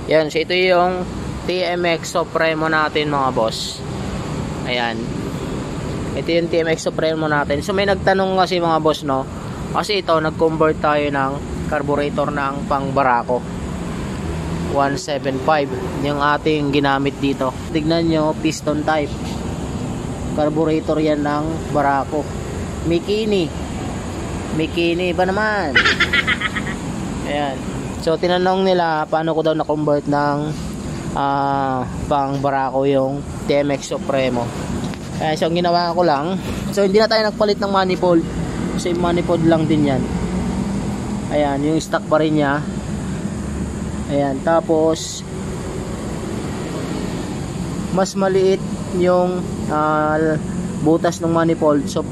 Yan, so ito yung TMX Supremo natin mga boss. Ayan. Ito yung TMX Supremo natin. So may nagtanong kasi mga boss, no? Kasi ito, nag-convert tayo ng carburetor ng pang Barako 175 yung ating ginamit dito. Tignan nyo, piston type. Carburetor yan ng Barako. Mikini ba naman? Ayan. So tinanong nila paano ko daw na-convert ng pang Barako yung TMX Supremo. Ayan, so ang ginawa ko lang, so hindi na tayo nagpalit ng manifold kasi manifold lang din yan. Ayan, yung stock pa rin niya. Ayan, tapos mas maliit yung butas ng manifold, so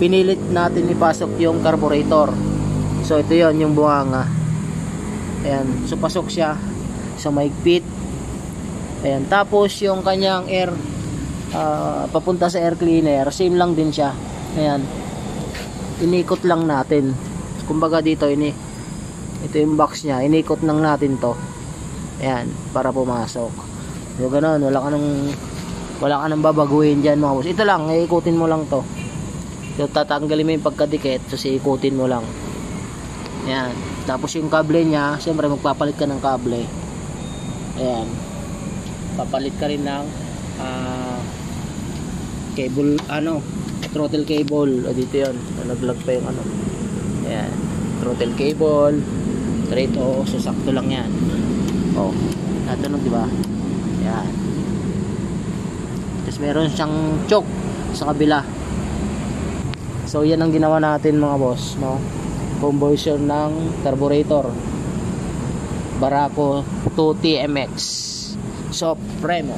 pinilit natin ipasok yung carburetor. So ito yon yung bunganga. Ayan, so pasok siya sa mahigpit. Ayan, tapos yung kanyang air papunta sa air cleaner, same lang din siya. Ayan, inikot lang natin, kumbaga dito ito yung box nya, inikot lang natin to. Ayan, para pumasok. So ganun, wala ka nang babaguhin dyan mga boss. Ito lang, iikutin mo lang to. So tatanggalin mo yung pagkadikit, so iikutin mo lang. Ayan, tapos yung kable nya, siyempre magpapalit ka ng kable. Ayan, papalit ka rin ng cable, throttle cable. O dito yun, nalaglag pa yung ayan, throttle cable straight, so sakto lang yan. Natunog diba? Ayan, tapos meron siyang choke sa kabila. So yan ang ginawa natin mga boss, no? Conversion ng carburetor Barako 2 TMX Supremo.